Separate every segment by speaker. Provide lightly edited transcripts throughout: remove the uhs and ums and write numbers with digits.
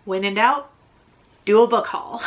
Speaker 1: when in doubt, do a book haul.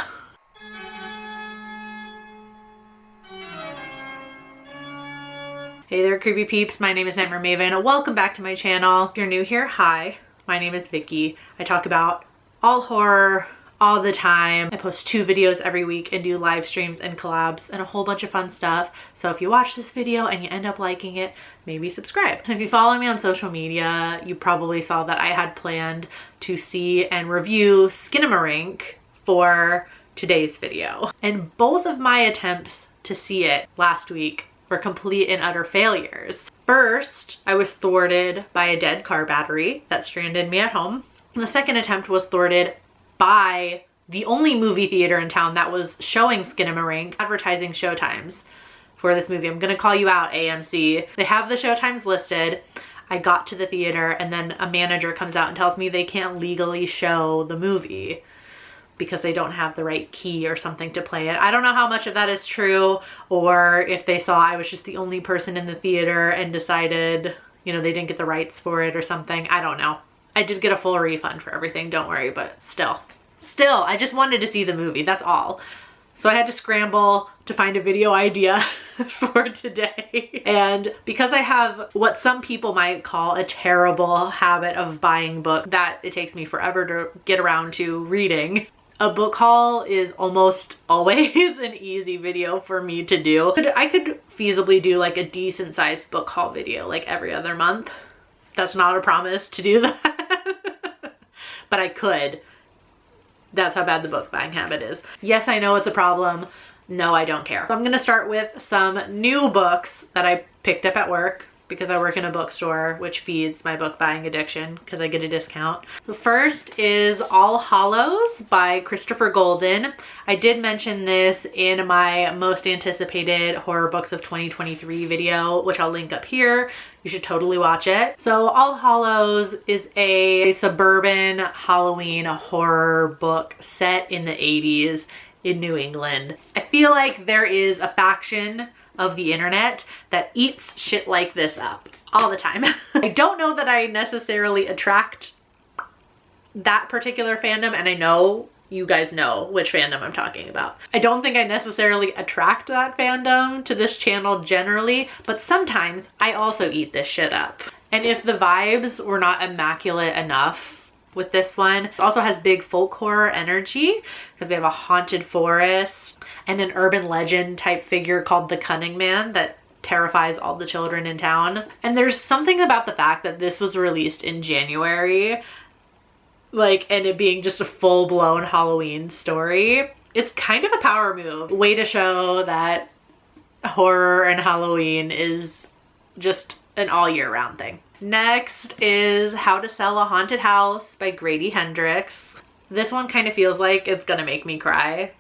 Speaker 1: Hey there, creepy peeps. My name is Nightmare Maven. Welcome back to my channel. If you're new here, hi. My name is Vicky. I talk about all horror all the time. I post 2 videos every week and do live streams and collabs and a whole bunch of fun stuff. So if you watch this video and you end up liking it, maybe subscribe. If you follow me on social media, you probably saw that I had planned to see and review Skinamarink for today's video. And both of my attempts to see it last week were complete and utter failures. First, I was thwarted by a dead car battery that stranded me at home. And the second attempt was thwarted by the only movie theater in town that was showing Skinamarink advertising showtimes for this movie. I'm gonna call you out, AMC. They have the showtimes listed. I got to the theater and then a manager comes out and tells me they can't legally show the movie because they don't have the right key or something to play it. I don't know how much of that is true, or if they saw I was just the only person in the theater and decided, you know, they didn't get the rights for it or something. I don't know. I did get a full refund for everything, don't worry, but still, I just wanted to see the movie, that's all. So I had to scramble to find a video idea for today. And because I have what some people might call a terrible habit of buying books that it takes me forever to get around to reading, a book haul is almost always an easy video for me to do. I could feasibly do like a decent sized book haul video like every other month. That's not a promise to do that, but I could. That's how bad the book buying habit is. Yes, I know it's a problem. No, I don't care. So I'm gonna start with some new books that I picked up at work because I work in a bookstore, which feeds my book buying addiction because I get a discount. The first is All Hallows by Christopher Golden. I did mention this in my most anticipated horror books of 2023 video, which I'll link up here. You should totally watch it. So All Hallows is a suburban Halloween horror book set in the 80s in New England. I feel like there is a faction of the internet that eats shit like this up all the time. I don't know that I necessarily attract that particular fandom, and I know you guys know which fandom I'm talking about. I don't think I necessarily attract that fandom to this channel generally, but sometimes I also eat this shit up. And if the vibes were not immaculate enough with this one, it also has big folk horror energy because we have a haunted forest and an urban legend type figure called the Cunning Man that terrifies all the children in town. And there's something about the fact that this was released in January, like, and it being just a full-blown Halloween story. It's kind of a power move. Way to show that horror and Halloween is just an all year round thing. Next is How to Sell a Haunted House by Grady Hendrix. This one kind of feels like it's gonna make me cry.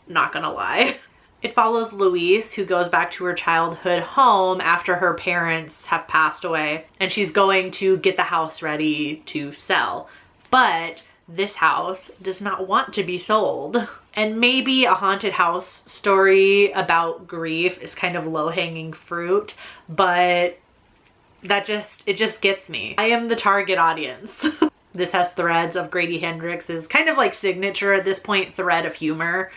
Speaker 1: Not gonna lie. It follows Louise, who goes back to her childhood home after her parents have passed away, and she's going to get the house ready to sell. But this house does not want to be sold. And maybe a haunted house story about grief is kind of low-hanging fruit, but it just gets me. I am the target audience. This has threads of Grady Hendrix's kind of like signature at this point thread of humor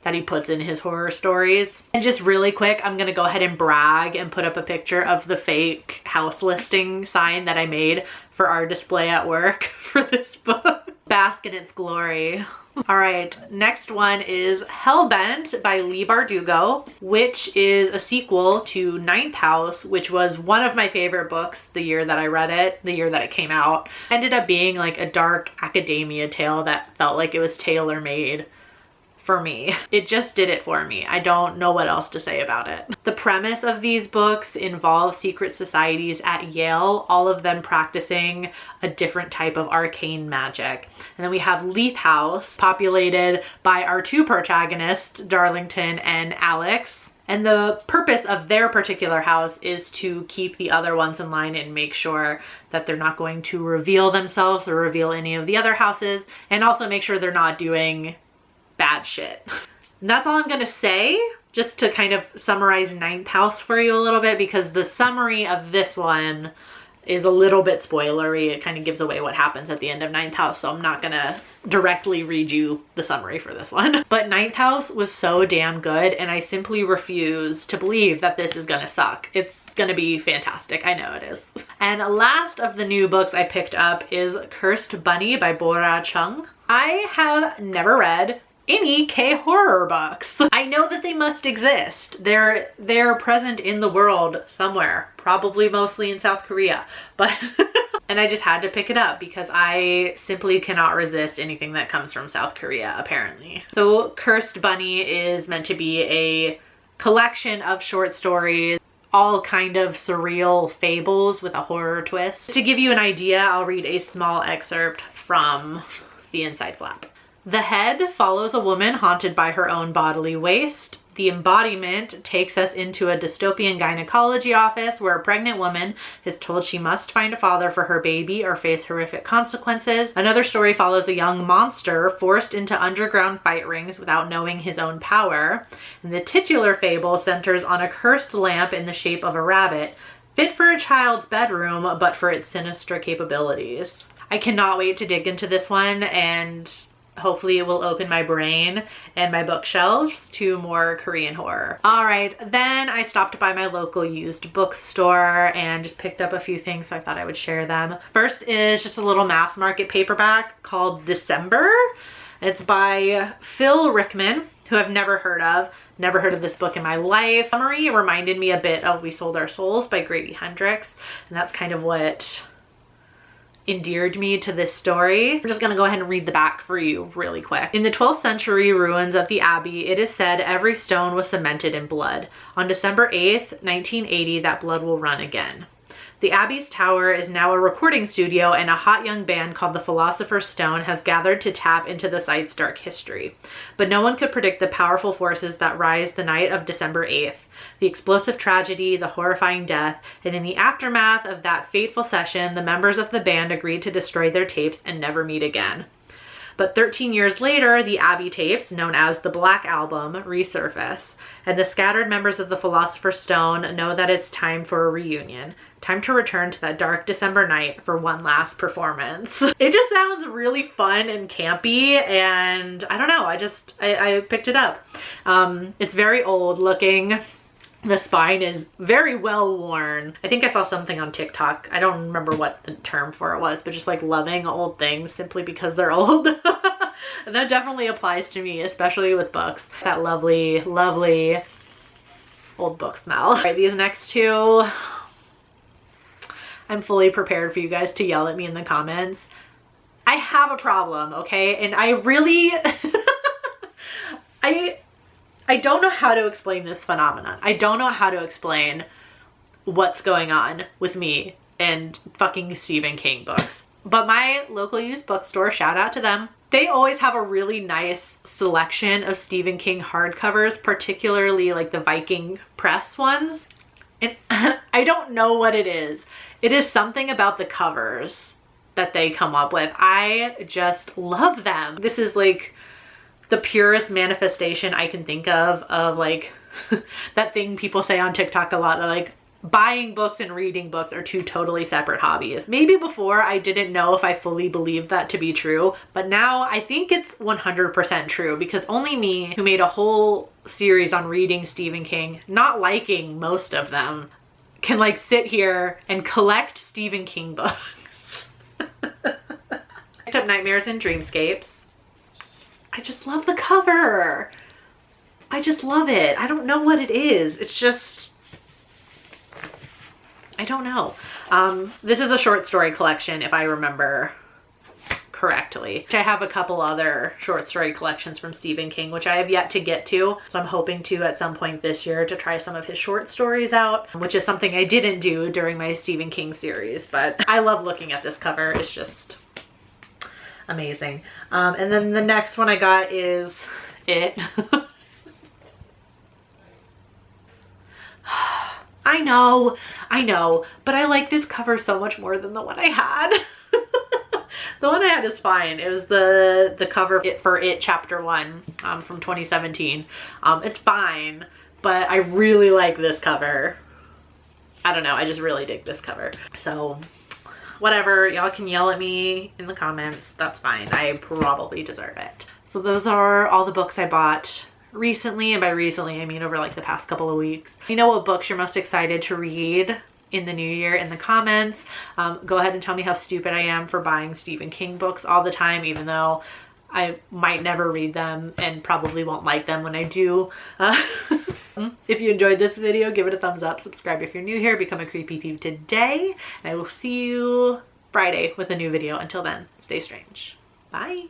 Speaker 1: that he puts in his horror stories. And just really quick, I'm gonna go ahead and brag and put up a picture of the fake house listing sign that I made for our display at work for this book. Bask in its glory. All right, next one is Hellbent by Leigh Bardugo, which is a sequel to Ninth House, which was one of my favorite books the year that I read it, the year that it came out. Ended up being like a dark academia tale that felt like it was tailor-made for me. It just did it for me. I don't know what else to say about it. The premise of these books involves secret societies at Yale, all of them practicing a different type of arcane magic. And then we have Leith House, populated by our 2 protagonists, Darlington and Alex. And the purpose of their particular house is to keep the other ones in line and make sure that they're not going to reveal themselves or reveal any of the other houses, and also make sure they're not doing bad shit. And that's all I'm gonna say, just to kind of summarize Ninth House for you a little bit, because the summary of this one is a little bit spoilery. It kind of gives away what happens at the end of Ninth House, so I'm not gonna directly read you the summary for this one. But Ninth House was so damn good, and I simply refuse to believe that this is gonna suck. It's gonna be fantastic. I know it is. And last of the new books I picked up is Cursed Bunny by Bora Chung. I have never read any K-horror books. I know that they must exist. They're present in the world somewhere, probably mostly in South Korea, but and I just had to pick it up because I simply cannot resist anything that comes from South Korea, apparently. So Cursed Bunny is meant to be a collection of short stories, all kind of surreal fables with a horror twist. To give you an idea, I'll read a small excerpt from the inside flap. The head follows a woman haunted by her own bodily waste. The embodiment takes us into a dystopian gynecology office where a pregnant woman is told she must find a father for her baby or face horrific consequences. Another story follows a young monster forced into underground fight rings without knowing his own power. And the titular fable centers on a cursed lamp in the shape of a rabbit, fit for a child's bedroom, but for its sinister capabilities. I cannot wait to dig into this one, and hopefully it will open my brain and my bookshelves to more Korean horror. All right, then I stopped by my local used bookstore and just picked up a few things, so I thought I would share them. First is just a little mass market paperback called December. It's by Phil Rickman, who I've never heard of. Never heard of this book in my life. Summary reminded me a bit of We Sold Our Souls by Grady Hendrix, and that's kind of what endeared me to this story. I'm just gonna go ahead and read the back for you really quick. In the 12th century ruins of the Abbey, it is said every stone was cemented in blood. On December 8th, 1980, that blood will run again. The Abbey's tower is now a recording studio, and a hot young band called the Philosopher's Stone has gathered to tap into the site's dark history. But no one could predict the powerful forces that rise the night of December 8th. The explosive tragedy, the horrifying death, and in the aftermath of that fateful session, the members of the band agreed to destroy their tapes and never meet again. But 13 years later, the Abbey tapes, known as the Black Album, resurface, and the scattered members of the Philosopher's Stone know that it's time for a reunion. Time to return to that dark December night for one last performance. It just sounds really fun and campy, and I don't know, I picked it up. It's very old looking. The spine is very well worn. I think I saw something on TikTok. I don't remember what the term for it was, but just like loving old things simply because they're old. And that definitely applies to me, especially with books. That lovely, lovely old book smell. All right, these next two, I'm fully prepared for you guys to yell at me in the comments. I have a problem, okay? And I really, I don't know how to explain this phenomenon. I don't know how to explain what's going on with me and fucking Stephen King books. But my local used bookstore, shout out to them, they always have a really nice selection of Stephen King hardcovers, particularly like the Viking Press ones. And I don't know what it is. It is something about the covers that they come up with. I just love them. This is like the purest manifestation I can think of like that thing people say on TikTok a lot, like buying books and reading books are two totally separate hobbies. Maybe before I didn't know if I fully believed that to be true, but now I think it's 100% true, because only me, who made a whole series on reading Stephen King, not liking most of them, can like sit here and collect Stephen King books. Picked up Nightmares and Dreamscapes. I just love the cover. I just love it. I don't know what it is. It's just, I don't know. This is a short story collection, if I remember correctly. I have a couple other short story collections from Stephen King, which I have yet to get to. So I'm hoping to at some point this year to try some of his short stories out, which is something I didn't do during my Stephen King series, but I love looking at this cover. It's just amazing. And then the next one I got is It. I know, but I like this cover so much more than the one I had. The one I had is fine. It was the cover for It Chapter 1 from 2017. It's fine, but I really like this cover. I don't know, I just really dig this cover. So whatever, y'all can yell at me in the comments, that's fine. I probably deserve it. So those are all the books I bought recently, and by recently I mean over like the past couple of weeks. You know what books you're most excited to read in the new year in the comments. Go ahead and tell me how stupid I am for buying Stephen King books all the time, even though I might never read them and probably won't like them when I do. If you enjoyed this video, give it a thumbs up, subscribe if you're new here, become a creepy peep today, and I will see you Friday with a new video. Until then, stay strange. Bye.